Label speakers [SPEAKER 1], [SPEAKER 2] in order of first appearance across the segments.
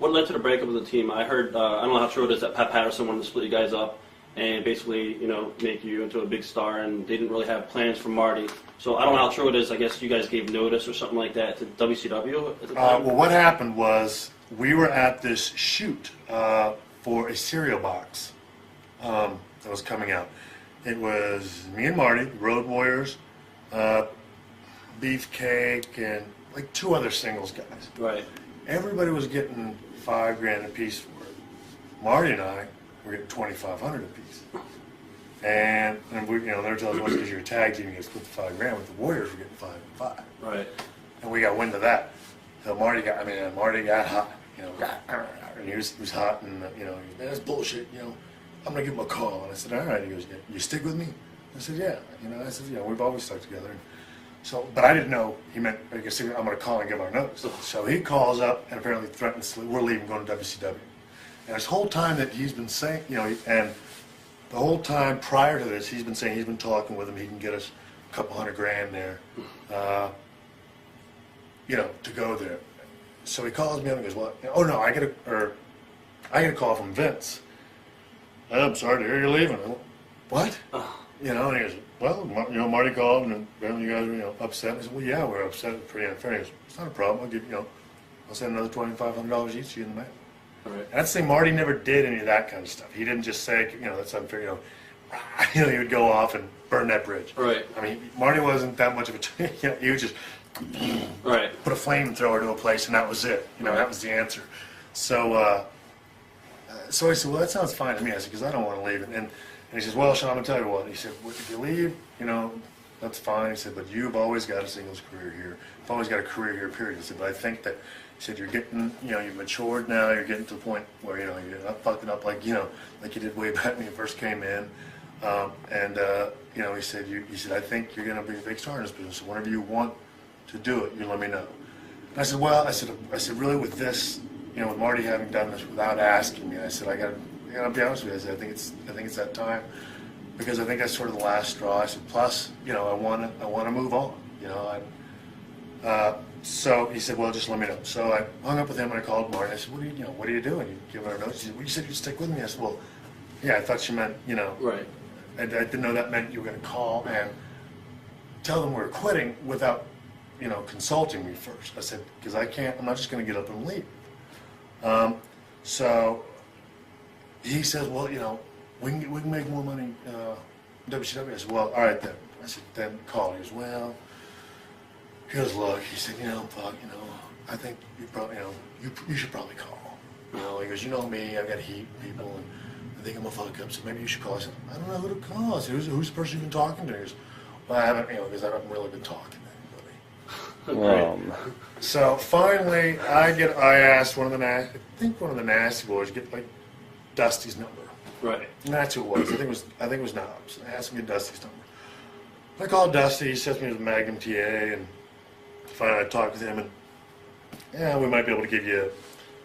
[SPEAKER 1] What led to the breakup of the team? I heard, I don't know how true it is, that Pat Patterson wanted to split you guys up and basically, make you into a big star, and they didn't really have plans for Marty. So I don't know how true it is. I guess you guys gave notice or something like that to WCW at the time?
[SPEAKER 2] Well, what happened was we were at this shoot for a cereal box that was coming out. It was me and Marty, Road Warriors, Beefcake, and like 2 other singles guys.
[SPEAKER 1] Right.
[SPEAKER 2] Everybody was getting $5,000 a piece for it. Marty and I were getting $2,500 a piece. And we, they were telling us, well, because you're a tag team, you get split the $5,000. With the Warriors, we're getting 5 and 5.
[SPEAKER 1] Right.
[SPEAKER 2] And we got wind of that. So Marty got hot. And he was hot, and man, that's bullshit. I'm gonna give him a call. And I said, all right. He goes, you stick with me? I said, yeah. I said, we've always stuck together. So, but I didn't know he meant, I'm going to call and give our notice. So he calls up and apparently threatens, we're leaving, going to WCW. And this whole time that he's been saying, and the whole time prior to this, he's been saying he's been talking with him, he can get us a couple $100,000 there, to go there. So he calls me up and goes, well, oh no, I get a call from Vince. I'm sorry to hear you're leaving. I went, what? And he goes, well, Marty called, and apparently you guys were, upset. I said, well, yeah, we're upset. It's pretty unfair. He goes, it's not a problem. I'll give I'll send another $2,500 each to you in the mail.
[SPEAKER 1] Right.
[SPEAKER 2] And that's the thing. Marty never did any of that kind of stuff. He didn't just say, that's unfair. He would go off and burn that bridge.
[SPEAKER 1] Right.
[SPEAKER 2] I mean, Marty wasn't that much of a. He would just.
[SPEAKER 1] Right.
[SPEAKER 2] Put a flamethrower to a place, and that was it. That was the answer. So, so I said, well, that sounds fine to me. I said, because I don't want to leave. And he says, well, Shawn, I'm going to tell you what. He said, well, if you leave, that's fine. He said, but you've always got a singles career here. You've always got a career here, period. He said, but I think that, he said, you're getting, you've matured now. You're getting to the point where, you're not fucking up like you did way back when you first came in. He said, I think you're going to be a big star in this business. So whenever you want to do it, you let me know. And I said, well, I said, really, with this, with Marty having done this without asking me, I said, I gotta be honest with you. I said, I think it's that time, because I think that's sort of the last straw. I said, plus, I want to move on. So he said, well, just let me know. So I hung up with him and I called Marty. I said, what are you doing? You giving her a notice? He said, well, you said you'd stick with me. I said, well, yeah, I thought you meant,
[SPEAKER 1] Right.
[SPEAKER 2] I didn't know that meant you were going to call and tell them we were quitting without, consulting me first. I said, because I'm not just going to get up and leave. So he says, well, we can make more money WCW. I said, well, all right then. I said, then call. He goes, well, look, he said, fuck, I think you probably, you should probably call. He goes, you know me, I've got heat people, and I think I'm a fuck up, so maybe you should call. I said, I don't know who to call. I said, who's the person you've been talking to? He goes, well, I haven't, because I haven't really been talking to anybody. So finally, I asked one of the Nasty Boys, get like Dusty's number.
[SPEAKER 1] Right.
[SPEAKER 2] And that's who it was. I think it was Knobs. I asked him to get Dusty's number. I called Dusty. He sends me to Magnum TA, and finally I talked with him, and yeah, we might be able to give you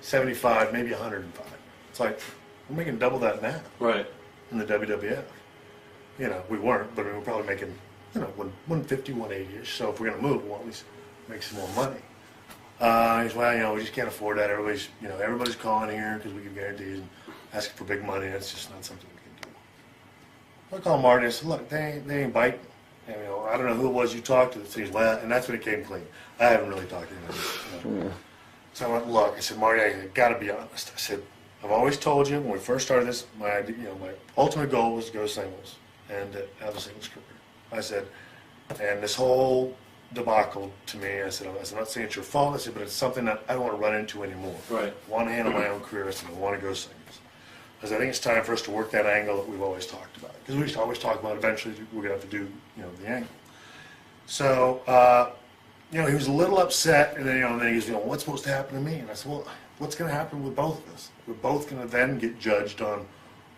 [SPEAKER 2] 75, maybe 105. It's like, we're making double that now.
[SPEAKER 1] Right.
[SPEAKER 2] In the WWF. We weren't, but we were probably making, 150, 180-ish. So if we're going to move, we'll at least make some more money. He said, well, we just can't afford that. Everybody's calling here because we give guarantees and asking for big money. That's just not something we can do. I called Marty. I said, look, they ain't biting. And, I don't know who it was you talked to. He said, well, and that's when it came clean. I haven't really talked to him. So I went, look, I said, Marty, I got to be honest. I said, I've always told you when we first started this, my ultimate goal was to go singles and have a singles career. I said, and this whole debacle to me, I said, I'm not saying it's your fault. I said, but it's something that I don't want to run into anymore.
[SPEAKER 1] Right.
[SPEAKER 2] I want to handle my own career. I said, I want to go singles. Because I think it's time for us to work that angle that we've always talked about. Because we used to always talk about eventually we're going to have to do, the angle. So, he was a little upset, and then, then he goes, what's supposed to happen to me? And I said, well, what's going to happen with both of us? We're both going to then get judged on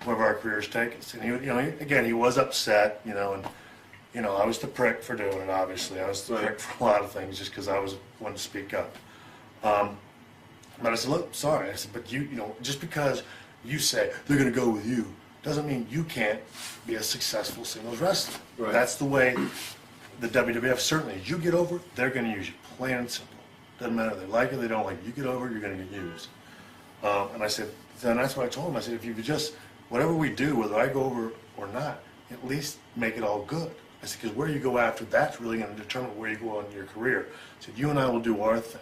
[SPEAKER 2] wherever our careers take us. And he was upset, and I was the prick for doing it. Obviously, I was the prick for a lot of things, just because I was one to speak up. But I said, look, sorry. I said, but just because you say they're going to go with you doesn't mean you can't be a successful singles wrestler.
[SPEAKER 1] Right.
[SPEAKER 2] That's the way the WWF certainly is. You get over it, they're going to use you. Plain and simple. Doesn't matter if they like it or they don't like it. You get over it, you're going to get used. And I said, and that's what I told him. I said, if you would just, whatever we do, whether I go over or not, at least make it all good. I said, because where you go after, that's really going to determine where you go on your career. I said, you and I will do our thing.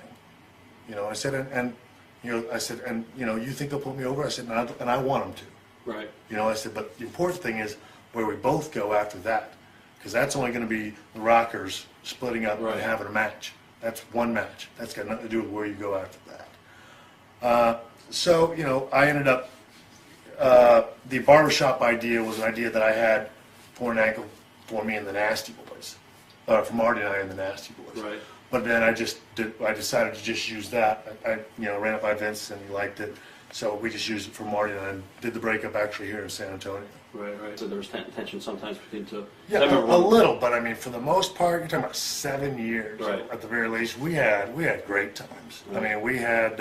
[SPEAKER 2] You know, I said, and you know, I said, and you know, you think they'll put me over? I said, and I want them to.
[SPEAKER 1] Right.
[SPEAKER 2] You know, I said, but the important thing is where we both go after that, because that's only going to be the Rockers splitting up
[SPEAKER 1] Right.
[SPEAKER 2] and having a match. That's one match. That's got nothing to do with where you go after that. So, you know, I ended up, the barbershop idea was an idea that I had for an angle for me and the Nasty Boys, for Marty and I and the Nasty Boys.
[SPEAKER 1] Right.
[SPEAKER 2] But then I decided to just use that. I you know, ran it by Vince and he liked it. So we just used it for Marty and I did the breakup actually here in San Antonio.
[SPEAKER 1] Right. So there was tension sometimes between the two.
[SPEAKER 2] Yeah,
[SPEAKER 1] I remember
[SPEAKER 2] a
[SPEAKER 1] one-
[SPEAKER 2] little, but I mean, for the most part, you're talking about 7 years.
[SPEAKER 1] Right.
[SPEAKER 2] At the very least, we had great times. I
[SPEAKER 1] Right.
[SPEAKER 2] mean, we had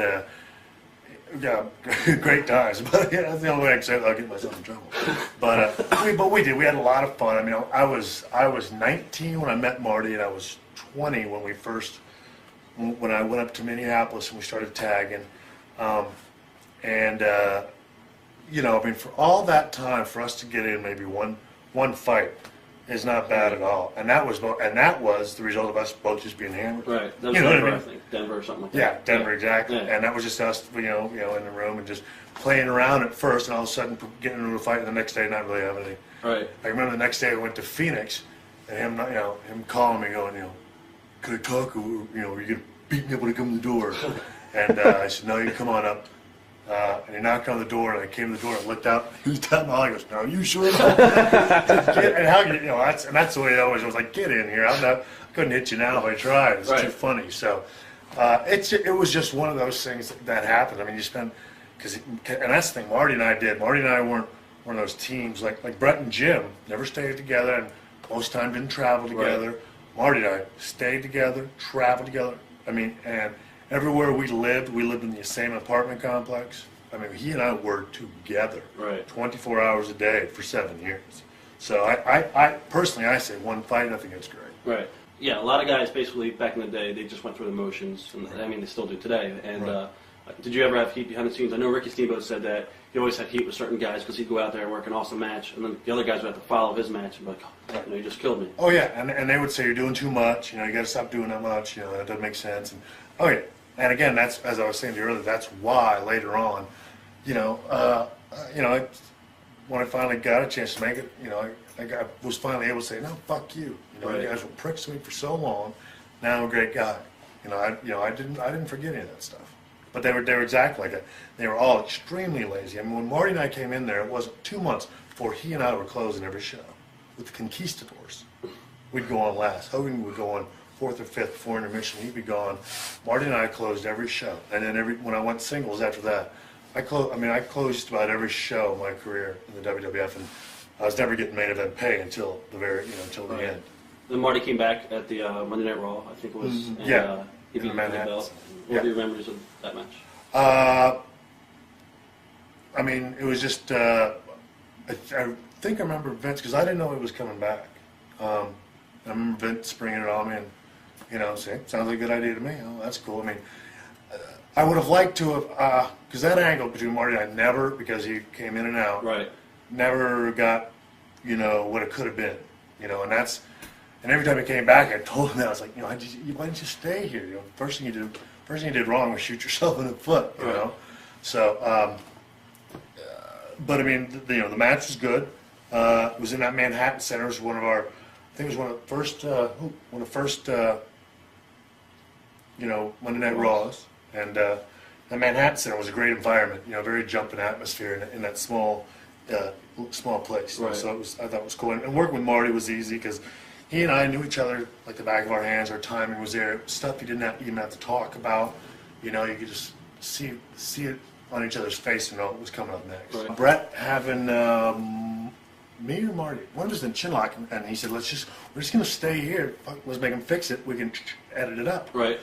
[SPEAKER 2] great times. But yeah, that's the only way I can say it. I'll get myself in trouble. But we did. We had a lot of fun. I mean, I was 19 when I met Marty, and I was 20 when I went up to Minneapolis and we started tagging. You know, I mean, for all that time, for us to get in maybe one fight is not bad at all. And that was the result of us both just being hammered.
[SPEAKER 1] Right. That was
[SPEAKER 2] You know what I
[SPEAKER 1] Denver,
[SPEAKER 2] mean?
[SPEAKER 1] I think. Denver or something like
[SPEAKER 2] Yeah,
[SPEAKER 1] that.
[SPEAKER 2] Denver, exactly.
[SPEAKER 1] Yeah.
[SPEAKER 2] And that was just us, you know, in the room and just playing around at first, and all of a sudden getting into a fight, and the next day not really having any.
[SPEAKER 1] Right.
[SPEAKER 2] I remember the next day I went to Phoenix, and him calling me, going, you know, could I talk, or you know, are you gonna beat me up when I come to the door? And I said, no, you come on up. And he knocked on the door, and I came to the door and looked out. He was down the hall. He goes, "No, you sure?" And how you know? That's the way it always was. Like, get in here. I couldn't hit you now if I tried. It's
[SPEAKER 1] Right.
[SPEAKER 2] too funny. So it was just one of those things that happened. I mean, and that's the thing. Marty and I did. Marty and I weren't one of those teams like Brett and Jim never stayed together, and most time didn't travel together.
[SPEAKER 1] Right.
[SPEAKER 2] Marty and I stayed together, traveled together. I mean, and everywhere we lived in the same apartment complex. I mean, he and I were together,
[SPEAKER 1] Right.
[SPEAKER 2] 24 hours a day for 7 years. So I personally, I say one fight, I think it's great.
[SPEAKER 1] Right. Yeah, a lot of guys basically back in the day, they just went through the motions, and I mean, they still do today. And
[SPEAKER 2] Right.
[SPEAKER 1] did you ever have heat behind the scenes? I know Ricky Steamboat said that he always had heat with certain guys because he'd go out there and work an awesome match, and then the other guys would have to follow his match and be like, oh, you know, you just killed me.
[SPEAKER 2] Oh yeah, and they would say you're doing too much. You know, you got to stop doing that much. You know, that doesn't make sense. And oh yeah, and again, that's as I was saying to you earlier. That's why later on, when I finally got a chance to make it, you know, I was finally able to say, no, fuck you. You know,
[SPEAKER 1] Right.
[SPEAKER 2] you guys were pricks to me for so long. Now I'm a great guy. I didn't forget any of that stuff. But they were exactly like that. They were all extremely lazy. I mean, when Marty and I came in there, it wasn't 2 months before he and I were closing every show with the Conquistadors. We'd go on last. Hogan would go on fourth or fifth before intermission. He'd be gone. Marty and I closed every show, and then when I went singles after that, I closed just about every show of my career in the WWF, and I was never getting main event pay until the
[SPEAKER 1] Right.
[SPEAKER 2] end.
[SPEAKER 1] Then Marty came back at the Monday Night Raw, I think it was. And,
[SPEAKER 2] Yeah.
[SPEAKER 1] he
[SPEAKER 2] In
[SPEAKER 1] beat you for the
[SPEAKER 2] Manhattan.
[SPEAKER 1] belt. What
[SPEAKER 2] Yeah.
[SPEAKER 1] are your memories of that match?
[SPEAKER 2] I mean, it was just, I think I remember Vince, because I didn't know he was coming back. I remember Vince springing it on me and, you know, saying, sounds like a good idea to me. Oh, that's cool. I mean, I would have liked to have, because that angle between Marty and I never, because he came in and out,
[SPEAKER 1] Right.
[SPEAKER 2] never got, what it could have been, and every time he came back, I told him that. I was like, why didn't you stay here? First thing you did wrong was shoot yourself in the foot,
[SPEAKER 1] Right.
[SPEAKER 2] So, but I mean, the match was good. It was in that Manhattan Center. It was one of our, I think it was one of the first, Monday Night Raws. And the Manhattan Center was a great environment, very jumping atmosphere in that small place.
[SPEAKER 1] Right.
[SPEAKER 2] So I thought it was cool. And working with Marty was easy because he and I knew each other like the back of our hands. Our timing was there. Stuff you didn't even have to talk about. You could just see it on each other's face and know what was coming up next.
[SPEAKER 1] Right.
[SPEAKER 2] Brett having me or Marty, one of us in Chinlock, and he said, we're just going to stay here. Let's make him fix it. We can edit it up.
[SPEAKER 1] Right.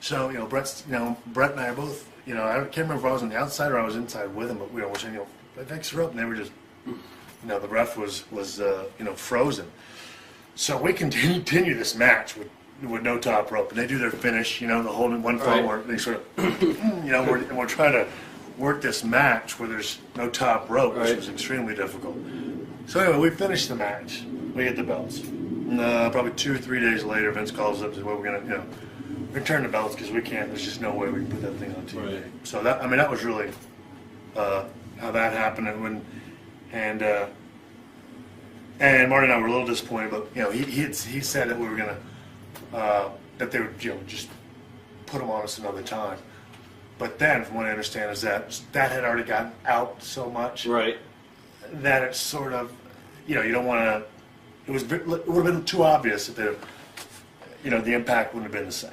[SPEAKER 2] So, Brett and I are both, I can't remember if I was on the outside or I was inside with him, but we're saying, fix her up, and they were just, the ref was frozen. So we continue this match with no top rope, and they do their finish, the holding one phone
[SPEAKER 1] Right.
[SPEAKER 2] where they sort of, and we're trying work this match where there's no top rope, which
[SPEAKER 1] Right.
[SPEAKER 2] was extremely difficult. So anyway, we finished the match. We get the belts. And, probably 2 or 3 days later, Vince calls up and says, "Well, we're gonna, return the belts because we can't. There's just no way we can put that thing on TV."
[SPEAKER 1] Right.
[SPEAKER 2] So that was really how that happened. And Marty and I were a little disappointed, but he said that we were gonna that they would just put them on us another time. But then, from what I understand, is that had already gotten out so much
[SPEAKER 1] Right.
[SPEAKER 2] that it's sort of, you don't want to. It would have been too obvious that the impact wouldn't have been the same.